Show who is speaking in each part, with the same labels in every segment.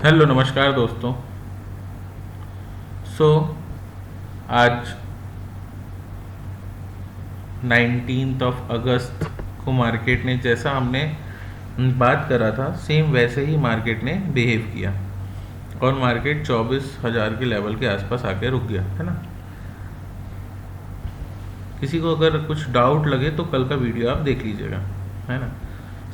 Speaker 1: Hello नमस्कार दोस्तों। सो आज 19 अगस्त को मार्केट ने जैसा हमने बात करा था सेम वैसे ही मार्केट ने बिहेव किया और मार्केट 24,000 के लेवल के आसपास आके रुक गया है ना। किसी को अगर कुछ डाउट लगे तो कल का वीडियो आप देख लीजिएगा, है ना।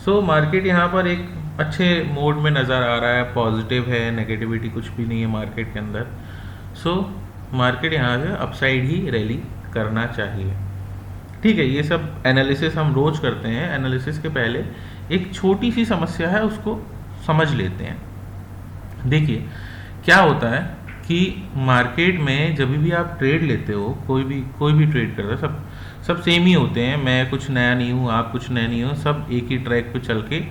Speaker 1: सो मार्केट यहाँ पर एक अच्छे मोड में नज़र आ रहा है, पॉजिटिव है, नेगेटिविटी कुछ भी नहीं है मार्केट के अंदर। सो मार्केट यहाँ से अपसाइड ही रैली करना चाहिए। ठीक है, ये सब एनालिसिस हम रोज करते हैं। एनालिसिस के पहले एक छोटी सी समस्या है, उसको समझ लेते हैं। देखिए क्या होता है कि मार्केट में जब भी आप ट्रेड लेते हो, कोई भी ट्रेड करता है, सब सेम ही होते हैं। मैं कुछ नया नहीं हूँ, आप कुछ नया नहीं हो, सब एक ही ट्रैक पे चल के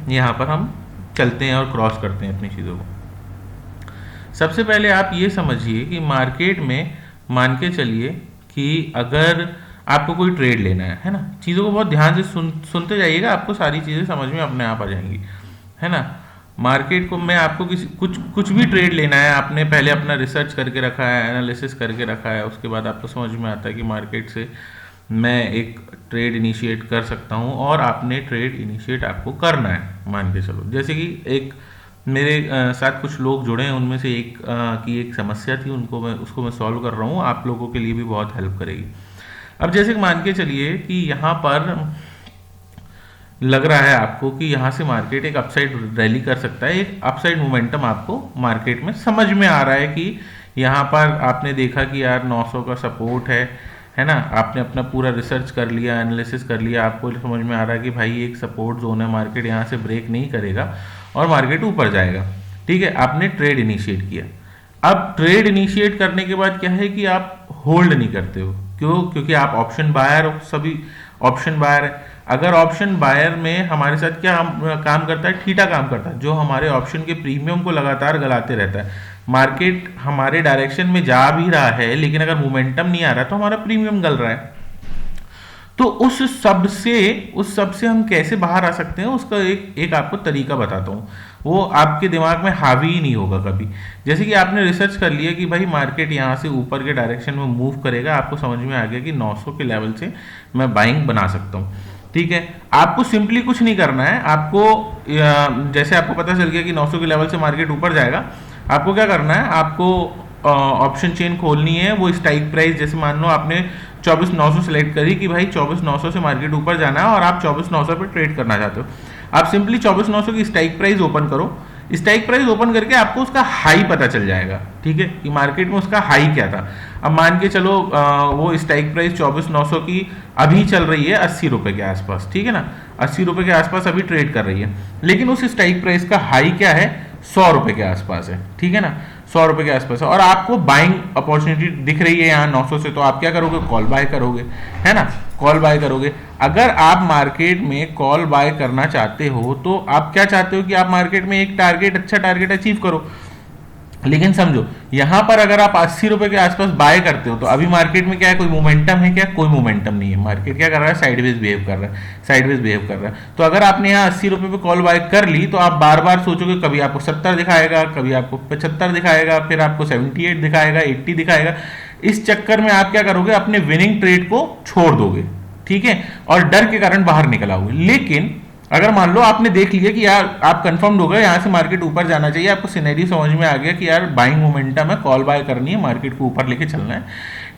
Speaker 1: यहाँ पर हम चलते हैं और क्रॉस करते हैं अपनी चीज़ों को। सबसे पहले आप ये समझिए कि मार्केट में मान के चलिए कि अगर आपको कोई ट्रेड लेना है ना, चीज़ों को बहुत ध्यान से सुनते जाइएगा, आपको सारी चीज़ें समझ में अपने आप आ जाएंगी, है ना। मार्केट को मैं आपको कुछ भी ट्रेड लेना है, आपने पहले अपना रिसर्च करके रखा है, एनालिसिस करके रखा है, उसके बाद आपको समझ में आता है कि मार्केट से मैं एक ट्रेड इनिशिएट कर सकता हूँ और आपने ट्रेड इनिशिएट आपको करना है। मान के चलो जैसे कि एक मेरे साथ कुछ लोग जुड़े हैं, उनमें से एक की एक समस्या थी, उसको मैं सॉल्व कर रहा हूँ, आप लोगों के लिए भी बहुत हेल्प करेगी। अब जैसे कि मान के चलिए कि यहाँ पर लग रहा है आपको कि यहाँ से मार्केट एक अपसाइड रैली कर सकता है, एक अपसाइड मोमेंटम आपको मार्केट में समझ में आ रहा है कि यहाँ पर आपने देखा कि यार 900 का सपोर्ट है ना। आपने अपना पूरा रिसर्च कर लिया, एनालिसिस कर लिया, आपको समझ में आ रहा है कि भाई एक सपोर्ट जोन है, मार्केट यहाँ से ब्रेक नहीं करेगा और मार्केट ऊपर जाएगा। ठीक है, आपने ट्रेड इनिशिएट किया। अब ट्रेड इनिशिएट करने के बाद क्या है कि आप होल्ड नहीं करते हो। क्यों? क्योंकि आप ऑप्शन बायर हो, सभी ऑप्शन बायर है। अगर ऑप्शन बायर में हमारे साथ क्या काम करता है, थीटा काम करता है, जो हमारे ऑप्शन के प्रीमियम को लगातार गलाते रहता है। मार्केट हमारे डायरेक्शन में जा भी रहा है, लेकिन अगर मोमेंटम नहीं आ रहा तो हमारा प्रीमियम गल रहा है। तो उस सब से हम कैसे बाहर आ सकते हैं, उसका एक आपको तरीका बताता हूँ। वो आपके दिमाग में हावी ही नहीं होगा कभी। जैसे कि आपने रिसर्च कर लिया कि भाई मार्केट यहाँ से ऊपर के डायरेक्शन में मूव करेगा, आपको समझ में आ गया कि 900 के लेवल से मैं बाइंग बना सकता हूँ। ठीक है, आपको सिंपली कुछ नहीं करना है। आपको जैसे आपको पता चल गया कि 900 के लेवल से मार्केट ऊपर जाएगा, आपको क्या करना है, आपको ऑप्शन चेन खोलनी है। वो स्ट्राइक प्राइस, जैसे मान लो आपने 24,900 सेलेक्ट करी कि भाई 24,900 से मार्केट ऊपर जाना है और आप 24,900 पे ट्रेड करना चाहते हो। आप सिंपली 24,900 की स्ट्राइक प्राइस ओपन करो। स्ट्राइक प्राइस ओपन करके आपको उसका हाई पता चल जाएगा। ठीक है, कि मार्केट में उसका हाई क्या था। अब मान के चलो वो स्ट्राइक प्राइस 24,900 की अभी चल रही है 80 रुपए के आसपास। ठीक है ना, 80 रुपए के आसपास अभी ट्रेड कर रही है, लेकिन उस स्ट्राइक प्राइस का हाई क्या है, 100 रुपए के आसपास है। ठीक है ना, 100 रुपए के आसपास है और आपको बाइंग अपॉर्चुनिटी दिख रही है यहाँ 900 से, तो आप क्या करोगे, कॉल बाय करोगे, है ना, कॉल बाय करोगे। अगर आप मार्केट में कॉल बाय करना चाहते हो तो आप क्या चाहते हो कि आप मार्केट में एक अच्छा टारगेट अचीव करो। लेकिन समझो यहाँ पर अगर आप 80 रुपए के आसपास बाय करते हो तो अभी मार्केट में क्या है, कोई मोमेंटम है क्या, कोई मोमेंटम नहीं है। मार्केट क्या कर रहा है, साइडवेज बिहेव कर रहा है, साइडवेज बिहेव कर रहा है। तो अगर आपने यहाँ 80 रुपए पे कॉल बाय कर ली तो आप बार बार सोचोगे, कभी आपको 70 दिखाएगा, कभी आपको 75 दिखाएगा, फिर आपको 78 दिखाएगा, 80 दिखाएगा। इस चक्कर में आप क्या करोगे, अपने विनिंग ट्रेड को छोड़ दोगे। ठीक है, और डर के कारण बाहर निकल आओगे। लेकिन अगर मान लो आपने देख लिया कि यार आप कंफर्म हो गए यहाँ से मार्केट ऊपर जाना चाहिए, आपको सिनेरियो समझ में आ गया कि यार बाइंग मोमेंटम है, कॉल बाय करनी है, मार्केट को ऊपर लेके चलना है।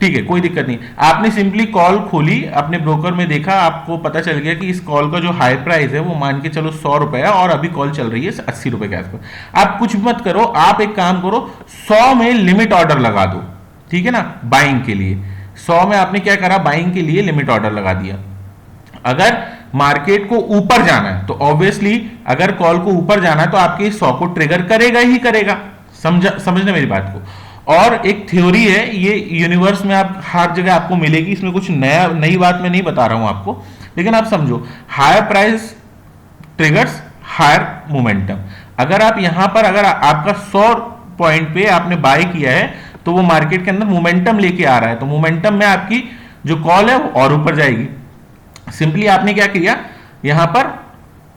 Speaker 1: ठीक है, कोई दिक्कत नहीं। आपने सिंपली कॉल खोली, अपने ब्रोकर में देखा, आपको पता चल गया कि इस कॉल का जो हाई प्राइस है वो मान के चलो 100 रुपए है और अभी कॉल चल रही है 80 रुपए के आसपास। आप कुछ मत करो, आप एक काम करो, 100 में लिमिट ऑर्डर लगा दो। ठीक है ना, बाइंग के लिए 100 में आपने क्या करा, बाइंग के लिए लिमिट ऑर्डर लगा दिया। अगर मार्केट को यूपर जाना है तो ऑब्वियसली अगर कॉल को ऊपर जाना है तो आपके 100 को ट्रिगर करेगा ही करेगा। समझना मेरी बात को। और एक थ्योरी है, ये यूनिवर्स में आप हर जगह आपको मिलेगी, इसमें कुछ नई बात मैं नहीं बता रहा हूं आपको, लेकिन आप समझो, higher price triggers higher momentum. अगर आप यहां पर अगर आपका 100 पॉइंट पे आपने बाय किया है तो वो मार्केट के अंदर मोमेंटम लेके आ रहा है, तो मोमेंटम में आपकी जो कॉल है वो और ऊपर जाएगी। सिंपली आपने क्या किया, यहां पर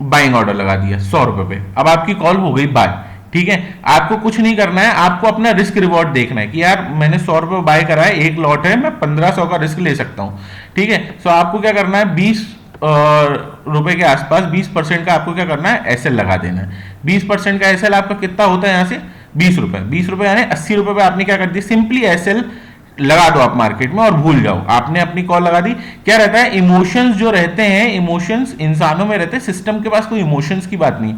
Speaker 1: बाइंग ऑर्डर लगा दिया 100 रुपए पे, अब आपकी कॉल हो गई बाय। ठीक है, आपको कुछ नहीं करना है, आपको अपना रिस्क रिवॉर्ड देखना है कि यार मैंने 100 रुपये बाय करा है, एक लॉट है, मैं 1500 का रिस्क ले सकता हूं। ठीक है, सो आपको क्या करना है, 20 रुपए के आसपास 20% का आपको क्या करना है, एसएल लगा देना है। 20% का एसएल आपका कितना होता है, यहां से 20 रुपए, 20 रुपए यानी 80 रुपए पे आपने क्या कर दिया, सिंपली एसएल लगा दो आप मार्केट में और भूल जाओ, आपने अपनी कॉल लगा दी। क्या रहता है, इमोशंस जो रहते हैं, इमोशंस इंसानों में रहते हैं, सिस्टम के पास कोई इमोशंस की बात नहीं।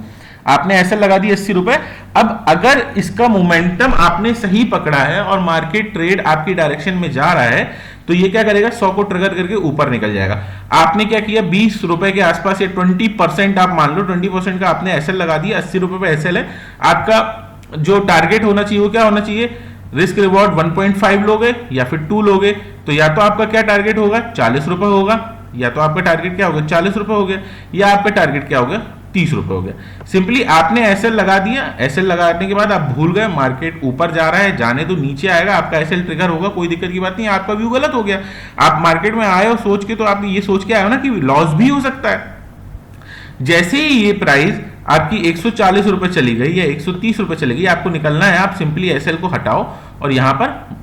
Speaker 1: आपने ऐसे लगा दी 80 रुपए। अब अगर इसका मोमेंटम आपने सही पकड़ा है और मार्केट ट्रेड आपकी डायरेक्शन में जा रहा है, तो ये क्या करेगा, 100 को ट्रिगर करके ऊपर निकल जाएगा। आपने क्या किया, 20 रुपए के आसपास, या 20% आप मान लो, 20% का आपने एसएल लगा दिया, 80 रुपए पे एसएल है आपका। जो टारगेट होना चाहिए वो क्या होना चाहिए, रिस्क रिवॉर्ड 1.5 लोगे या फिर 2 लोगे, तो या तो आपका क्या टारगेट होगा, 40 रुपए होगा, या तो आपका टारगेट क्या होगा, 40 रुपए हो गया, या आपका टारगेट क्या हो गया, 30 रुपए हो गया। सिंपली आपने एसएल लगा दिया, एसएल लगाने के बाद आप भूल गए, मार्केट ऊपर जा रहा है, जाने तो नीचे आएगा, आपका एसएल ट्रिगर होगा, कोई दिक्कत की बात नहीं, आपका व्यू गलत हो गया। आप मार्केट में आए हो सोच के, तो आप ये सोच के आए हो ना कि लॉस भी हो सकता है। जैसे ही ये प्राइस आपकी 140 रुपए चली गई या 130 रुपए चली गई, आपको निकलना है, आप सिंपली एसएल को हटाओ और यहां पर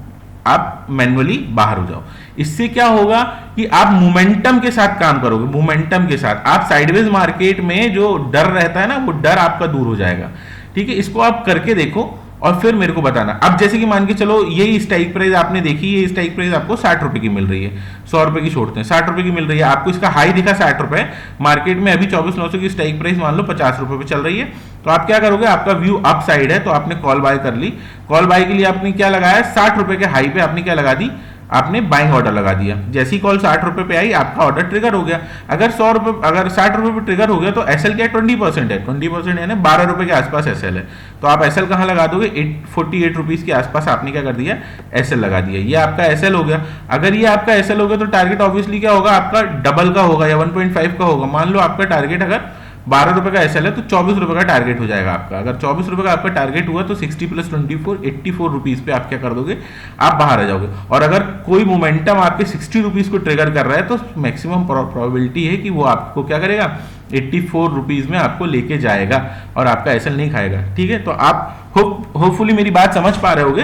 Speaker 1: आप मैन्युअली बाहर हो जाओ। इससे क्या होगा कि आप मोमेंटम के साथ काम करोगे, मोमेंटम के साथ आप साइडवेज मार्केट में जो डर रहता है ना, वो डर आपका दूर हो जाएगा। ठीक है, इसको आप करके देखो और फिर मेरे को बताना। अब जैसे कि मान के चलो, यही स्ट्राइक प्राइस आपने देखी, ये स्ट्राइक प्राइस आपको 60 रुपए की मिल रही है, 100 रुपए की छोड़ते हैं, 60 रुपए की मिल रही है आपको। इसका हाई दिखा 60 रुपए, मार्केट में अभी 24,900 की स्ट्राइक प्राइस मान लो 50 रुपए पे चल रही है, तो आप क्या करोगे, आपका व्यू अप साइड है, तो आपने कॉल बाय कर ली। कॉल बाय के लिए आपने क्या लगाया, 60 रुपए के हाई पे आपने क्या लगा दी, आपने बाइंग ऑर्डर लगा दिया। जैसी कॉल 60 रुपए पे आई, आपका ऑर्डर ट्रिगर हो गया। अगर 100 रुपए, अगर 60 रुपए पे ट्रिगर हो गया, तो एसएल क्या 20% है, 20% यानी 12 रुपए के आसपास एसएल है। तो आप एसएल कहां लगा दोगे, 48 रुपीज के आसपास आपने क्या कर दिया, एसएल लगा दिया। ये आपका एसएल हो गया। अगर ये आपका एसएल हो गया, तो टारगेट ऑब्वियसली क्या होगा, आपका डबल का होगा या 1.5 का होगा। मान लो आपका टारगेट अगर 12 रुपए का एसएल है, तो 24 रुपए का टारगेट हो जाएगा आपका। अगर 24 रुपए का आपका टारगेट हुआ, तो 60 + 24 84 रुपीज पे आप क्या कर दोगे, आप बाहर आ जाओगे। और अगर कोई मोमेंटम आपके 60 रुपीज को ट्रिगर कर रहा है, तो मैक्सिमम प्रोबेबिलिटी है कि वो आपको क्या करेगा, 84 रुपीज में आपको लेके जाएगा और आपका एसएल नहीं खाएगा। ठीक है, तो आप होपफुली मेरी बात समझ पा रहे होगे।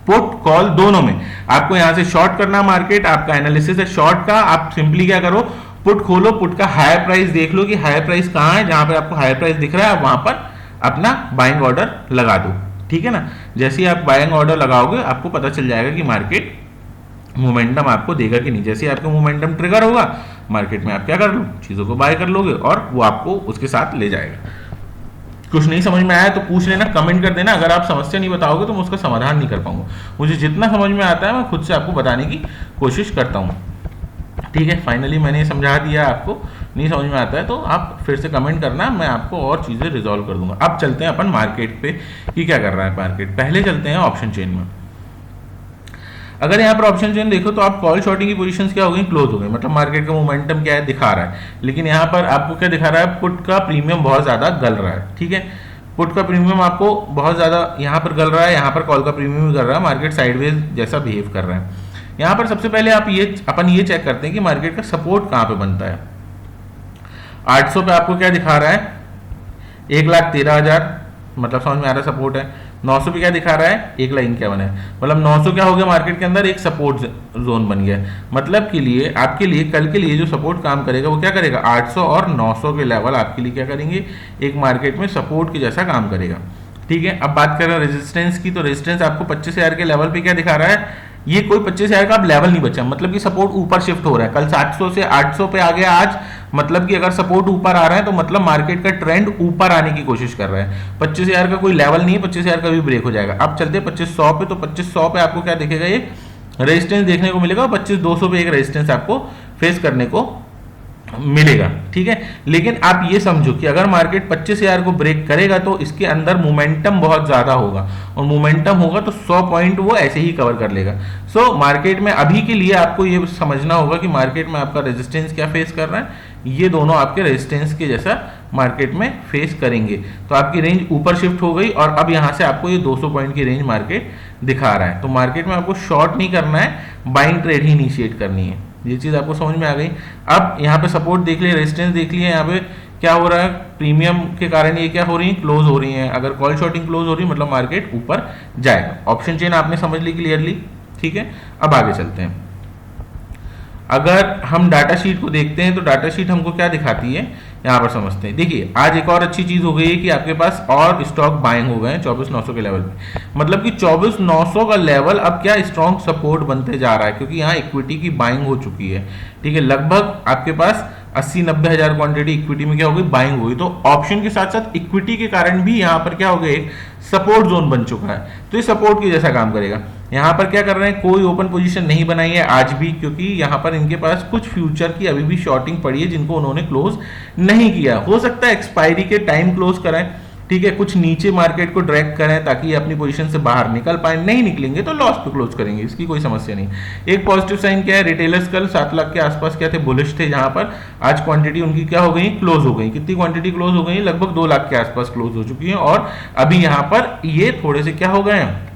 Speaker 1: पुट कॉल दोनों में आपको यहां से शॉर्ट करना मार्केट, आपका एनालिसिस है शॉर्ट का। आप सिंपली क्या करो, पुट खोलो, पुट का हायर प्राइस देख लो कि हायर प्राइस कहां है, जहां पे आपको हायर प्राइस दिख रहा है, आप वहां पर अपना बाइंग ऑर्डर लगा दो। ठीक है ना, जैसे ही आप बाइंग ऑर्डर लगाओगे, आपको पता चल जाएगा कि मार्केट मोमेंटम आपको देगा कि नहीं। जैसे आपका मोमेंटम ट्रिगर होगा, मार्केट में आप क्या कर लो, चीजों को बाय कर लोगे और वो आपको उसके साथ ले जाएगा। कुछ नहीं समझ में आया तो पूछ लेना, कमेंट कर देना। अगर आप समस्या नहीं बताओगे तो मैं उसका समाधान नहीं कर पाऊंगा। मुझे जितना समझ में आता है मैं खुद से आपको बताने की कोशिश करता हूँ। ठीक है, फाइनली मैंने समझा दिया। आपको नहीं समझ में आता है तो आप फिर से कमेंट करना, मैं आपको और चीज़ें रिजॉल्व कर दूंगा। अब चलते हैं अपन मार्केट पे कि क्या कर रहा है मार्केट। पहले चलते हैं ऑप्शन चेन में। अगर यहाँ पर ऑप्शन चेन देखो तो आप कॉल शॉर्टिंग की पोजीशंस क्या हो गई, क्लोज हो गई। मतलब मार्केट का मोमेंटम क्या है, दिखा रहा है। लेकिन यहाँ पर आपको क्या दिखा रहा है, पुट का प्रीमियम बहुत ज़्यादा गल रहा है। ठीक है, पुट का प्रीमियम आपको बहुत ज़्यादा यहाँ पर गल रहा है, यहाँ पर कॉल का प्रीमियम भी गल रहा है। मार्केट साइडवेज जैसा बिहेव कर रहा है। यहाँ पर सबसे पहले अपन ये चेक करते हैं कि मार्केट का सपोर्ट कहाँ पे बनता है। 800 पे आपको क्या दिखा रहा है, 1,13,000, मतलब समझ में आ रहा है सपोर्ट है। 900 पे क्या दिखा रहा है, 1,51,000 है। मतलब 900 क्या हो गया, मार्केट के अंदर एक सपोर्ट जोन बन गया। मतलब के लिए आपके लिए कल के लिए जो सपोर्ट काम करेगा वो क्या करेगा, 800 और 900 के लेवल आपके लिए क्या करेंगे, एक मार्केट में सपोर्ट के जैसा काम करेगा। ठीक है, अब बात करें रेजिस्टेंस की, तो रेजिस्टेंस आपको 25,000 के लेवल पे क्या दिखा रहा है, ये कोई 25,000 का अब लेवल नहीं बचा। मतलब कि सपोर्ट ऊपर शिफ्ट हो रहा है। कल 700 से 800 पे आ गया आज, मतलब कि अगर सपोर्ट ऊपर आ रहा है तो मतलब मार्केट का ट्रेंड ऊपर आने की कोशिश कर रहा है। 25,000 का कोई लेवल नहीं है, 25,000 का भी ब्रेक हो जाएगा। अब चलते हैं 2500 पे, तो 2500 पे आपको क्या दिखेगा, एक रेजिस्टेंस देखने को मिलेगा। 25,200 पे एक रेजिस्टेंस आपको फेस करने को मिलेगा। ठीक है, लेकिन आप ये समझो कि अगर मार्केट 25,000 को ब्रेक करेगा तो इसके अंदर मोमेंटम बहुत ज्यादा होगा, और मोमेंटम होगा तो 100 पॉइंट वो ऐसे ही कवर कर लेगा। सो मार्केट में अभी के लिए आपको ये समझना होगा कि मार्केट में आपका रेजिस्टेंस क्या फेस कर रहा है, ये दोनों आपके रेजिस्टेंस के जैसा मार्केट में फेस करेंगे। तो आपकी रेंज ऊपर शिफ्ट हो गई और अब यहां से आपको ये 200 पॉइंट की रेंज मार्केट दिखा रहा है। तो मार्केट में आपको शॉर्ट नहीं करना है, बाइंग ट्रेड ही इनिशिएट करनी है। ये चीज आपको समझ में आ गई। अब यहाँ पे सपोर्ट देख लिया, रेजिस्टेंस देख लिया, यहाँ पे क्या हो रहा है, प्रीमियम के कारण ये क्या हो रही है, क्लोज हो रही है। अगर कॉल शॉर्टिंग क्लोज हो रही है मतलब मार्केट ऊपर जाएगा। ऑप्शन चेन आपने समझ ली क्लियरली, ठीक है। अब आगे चलते हैं। अगर हम डाटा शीट को देखते हैं तो डाटा शीट हमको क्या दिखाती है, यहाँ पर समझते हैं। देखिए आज एक और अच्छी चीज हो गई है कि आपके पास और स्टॉक बाइंग हो गए हैं 24,900 के लेवल पे, मतलब कि 24,900 का लेवल अब क्या स्ट्रॉन्ग सपोर्ट बनते जा रहा है, क्योंकि यहाँ इक्विटी की बाइंग हो चुकी है, ठीक है। लगभग आपके पास 80-90 हजार क्वांटिटी इक्विटी में क्या हो गई, बाइंग हुई। तो ऑप्शन के साथ साथ इक्विटी के कारण भी यहाँ पर क्या हो गया, एक सपोर्ट जोन बन चुका है, तो ये सपोर्ट की जैसा काम करेगा। यहाँ पर क्या कर रहे हैं, कोई ओपन पोजीशन नहीं बनाई है आज भी, क्योंकि यहाँ पर इनके पास कुछ फ्यूचर की अभी भी शॉर्टिंग पड़ी है जिनको उन्होंने क्लोज नहीं किया। हो सकता है एक्सपायरी के टाइम क्लोज कराएं, ठीक है, कुछ नीचे मार्केट को ड्रैग करें ताकि ये अपनी पोजीशन से बाहर निकल पाए, नहीं निकलेंगे तो लॉस पे क्लोज करेंगे, इसकी कोई समस्या नहीं। एक पॉजिटिव साइन क्या है, रिटेलर्स कल 7 लाख के आसपास क्या थे, बुलिश थे, जहां पर आज क्वांटिटी उनकी क्या हो गई, क्लोज हो गई। कितनी क्वांटिटी क्लोज हो गई, लगभग 2 लाख के आसपास क्लोज हो चुकी है, और अभी यहाँ पर ये थोड़े से क्या हो गए हैं,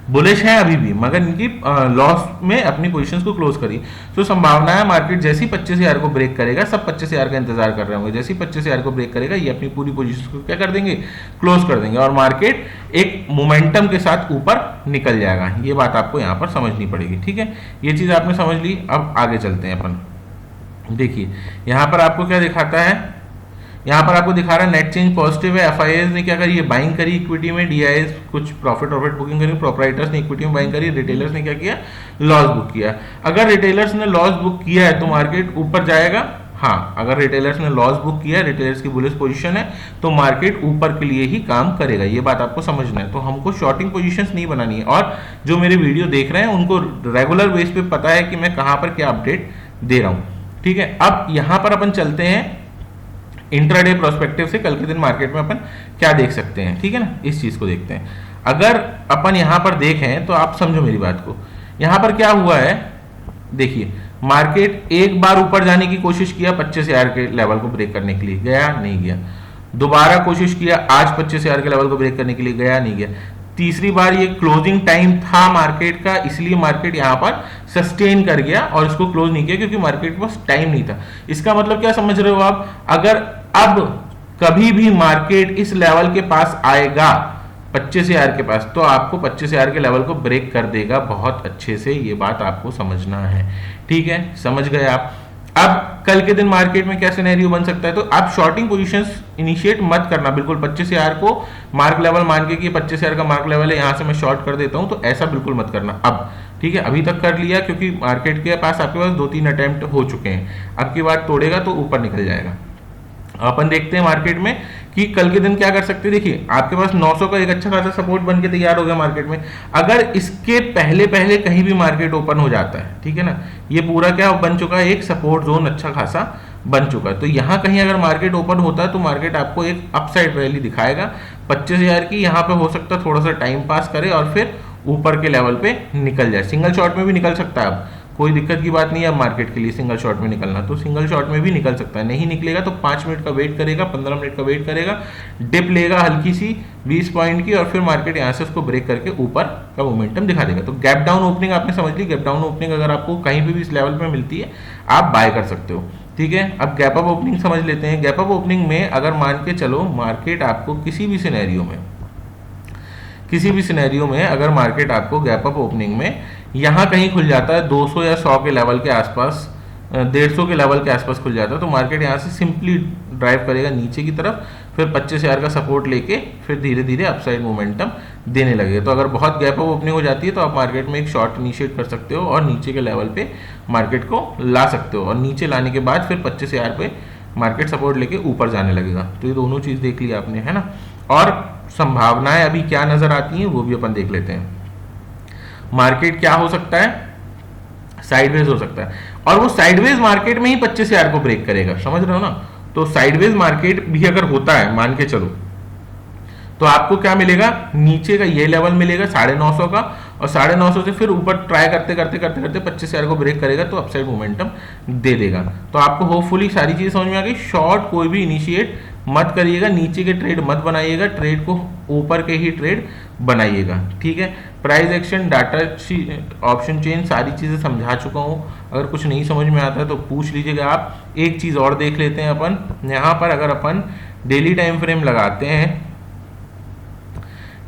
Speaker 1: बुलिश है अभी भी, मगर इनकी लॉस में अपनी पोजीशंस को क्लोज करी। तो संभावना है मार्केट जैसे ही 25,000 को ब्रेक करेगा, सब 25,000 का इंतजार कर रहे होंगे, जैसे ही 25,000 को ब्रेक करेगा ये अपनी पूरी पोजीशंस को क्या कर देंगे, क्लोज कर देंगे, और मार्केट एक मोमेंटम के साथ ऊपर निकल जाएगा। ये बात आपको यहाँ पर समझनी पड़ेगी, ठीक है। ये चीज आपने समझ ली। अब आगे चलते हैं अपन। देखिए यहाँ पर आपको क्या दिखाता है, यहाँ पर आपको दिखा रहा है नेट चेंज पॉजिटिव है। एफआईआईज ने क्या करी है, बाइंग करी इक्विटी में, डीआईएस कुछ प्रॉफिट बुकिंग करी, प्रोपराइटर्स ने इक्विटी में बाइंग करी, रिटेलर्स ने क्या किया, लॉस बुक किया। अगर रिटेलर्स ने लॉस बुक किया है तो मार्केट ऊपर जाएगा, हाँ अगर रिटेलर्स ने लॉस बुक किया, रिटेलर्स की बुलिश पोजीशन है तो मार्केट ऊपर के लिए ही काम करेगा, ये बात आपको समझना है। तो हमको शॉर्टिंग पोजीशंस नहीं बनानी है, और जो मेरे वीडियो देख रहे हैं उनको रेगुलर बेस पे पता है कि मैं कहाँ पर क्या अपडेट दे रहा हूँ, ठीक है। अब यहाँ पर अपन चलते हैं इंट्राडे प्रोस्पेक्टिव से, कल के दिन मार्केट में अपन क्या देख सकते हैं, ठीक है ना, इस चीज को देखते हैं। अगर अपन यहां पर देखें तो आप समझो मेरी बात को, यहां पर क्या हुआ है, देखिए मार्केट एक बार ऊपर जाने की कोशिश किया 25,000 के लेवल को ब्रेक करने के लिए, गया नहीं गया। दोबारा कोशिश किया आज 25,000 के लेवल को ब्रेक करने के लिए, गया नहीं गया। तीसरी बार ये क्लोजिंग टाइम था मार्केट का, इसलिए मार्केट यहां पर सस्टेन कर गया और इसको क्लोज नहीं किया क्योंकि मार्केट के पास टाइम नहीं था। इसका मतलब क्या समझ रहे हो आप, अगर अब कभी भी मार्केट इस लेवल के पास आएगा 25,000 के पास, तो आपको 25,000 के लेवल को ब्रेक कर देगा बहुत अच्छे से, ये बात आपको समझना है, ठीक है, समझ गए आप। अब कल के दिन मार्केट में क्या सिनेरियो बन सकता है, तो आप शॉर्टिंग पोजीशंस इनिशिएट मत करना बिल्कुल, 25,000 को मार्क लेवल मान के कि 25,000 का मार्क लेवल है, यहां से मैं शॉर्ट कर देता हूं, तो ऐसा बिल्कुल मत करना अब, ठीक है। अभी तक कर लिया क्योंकि मार्केट के पास आपके पास 2-3 अटेम्प्ट हो चुके हैं, अब की बार तोड़ेगा तो ऊपर निकल जाएगा। अपन देखते हैं मार्केट में कि कल के दिन क्या कर सकते हैं। देखिए आपके पास 900 का एक अच्छा खासा सपोर्ट बन के तैयार हो गया मार्केट में, अगर इसके पहले पहले कहीं भी मार्केट ओपन हो जाता है, ठीक है ना, ये पूरा क्या बन चुका है, एक सपोर्ट जोन अच्छा खासा बन चुका है। तो यहां कहीं अगर मार्केट ओपन होता है तो मार्केट आपको एक अपसाइड रैली दिखाएगा 25,000 की, यहां पे हो सकता है थोड़ा सा टाइम पास करे और फिर ऊपर के लेवल पे निकल जाए। सिंगल शॉट में भी निकल सकता है, अब कोई दिक्कत की बात नहीं है अब मार्केट के लिए सिंगल शॉट में निकलना, तो सिंगल शॉट में भी निकल सकता है। नहीं निकलेगा तो 5 मिनट का वेट करेगा, 15 मिनट का वेट करेगा, डिप लेगा हल्की सी 20 पॉइंट की, और फिर मार्केट यहाँ से उसको ब्रेक करके ऊपर का मोमेंटम दिखा देगा। तो गैप डाउन ओपनिंग आपने समझ ली, गैप डाउन ओपनिंग अगर आपको कहीं पे भी इस लेवल पे मिलती है आप बाय कर सकते हो, ठीक है। अब गैप अप ओपनिंग समझ लेते हैं। गैप अप ओपनिंग में अगर मान के चलो मार्केट आपको किसी भी सिनेरियो में अगर मार्केट आपको गैप अप ओपनिंग में यहां कहीं खुल जाता है 200 या 100 के लेवल के आसपास, 150 के लेवल के आसपास खुल जाता है, तो मार्केट यहां से सिंपली ड्राइव करेगा नीचे की तरफ, फिर 25,000 का सपोर्ट लेके फिर धीरे धीरे अपसाइड मोमेंटम देने लगेगा। तो अगर बहुत गैप अप ओपनिंग हो जाती है तो आप मार्केट में एक शॉर्ट इनिशिएट कर सकते हो और नीचे के लेवल पे मार्केट को ला सकते हो, और नीचे लाने के बाद फिर 25,000 पे मार्केट सपोर्ट लेके ऊपर जाने लगेगा। तो ये दोनों चीज देख ली आपने, है ना। और संभावनाएं अभी क्या नजर आती हैं वो भी अपन देख लेते हैं। मार्केट क्या हो सकता है, साइडवेज हो सकता है, और वो साइडवेज मार्केट में ही 25,000 को ब्रेक करेगा, समझ रहे हो ना। तो साइडवेज मार्केट भी अगर होता है मान के चलो, तो आपको क्या मिलेगा, नीचे का ये लेवल मिलेगा 950 का, और 950 से फिर ऊपर ट्राई करते करते करते करते 25,000 को ब्रेक करेगा तो अपसाइड मोमेंटम दे देगा। तो आपको होपफुली सारी चीज समझ में आ गई। शॉर्ट कोई भी इनिशिएट मत करिएगा, नीचे के ट्रेड मत बनाइएगा, ट्रेड को ऊपर के ही ट्रेड बनाइएगा, ठीक है। Price action, data option chain, सारी चीज़ें समझा चुका हूँ। अगर कुछ नहीं समझ में आता है तो पूछ लीजिएगा आप। एक चीज़ और देख लेते हैं अपन यहाँ पर। अगर अपन डेली टाइम फ्रेम लगाते हैं,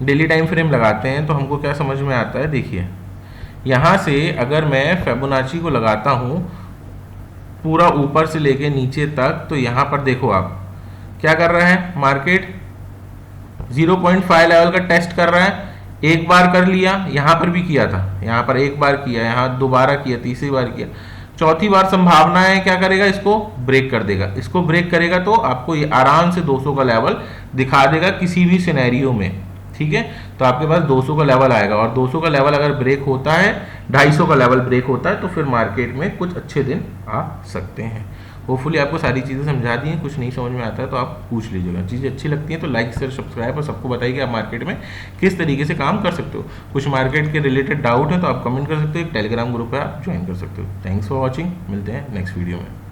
Speaker 1: डेली टाइम फ्रेम लगाते हैं तो हमको क्या समझ में आता है, देखिए यहाँ से अगर मैं फिबोनाची को लगाता हूँ पूरा ऊपर से लेके नीचे तक, तो यहाँ पर देखो आप क्या कर रहा है, मार्केट 0.5 लेवल का टेस्ट कर रहा है। एक बार कर लिया, यहाँ पर भी किया था, यहाँ पर एक बार किया, यहाँ दोबारा किया, तीसरी बार किया, चौथी बार संभावना है क्या करेगा, इसको ब्रेक कर देगा। इसको ब्रेक करेगा तो आपको ये आराम से 200 का लेवल दिखा देगा किसी भी सिनेरियो में, ठीक है। तो आपके पास 200 का लेवल आएगा, और 200 का लेवल अगर ब्रेक होता है, 250 का लेवल ब्रेक होता है, तो फिर मार्केट में कुछ अच्छे दिन आ सकते हैं। होपफुली आपको सारी चीज़ें समझा दी हैं। कुछ नहीं समझ में आता है तो आप पूछ लीजिएगा। चीज़ें अच्छी लगती हैं तो लाइक शेयर सब्सक्राइब, और सबको बताइए कि आप मार्केट में किस तरीके से काम कर सकते हो। कुछ मार्केट के रिलेटेड डाउट है तो आप कमेंट कर सकते हो, एक टेलीग्राम ग्रुप है आप ज्वाइन कर सकते हो। थैंक्स फॉर वॉचिंग, मिलते हैं नेक्स्ट वीडियो में।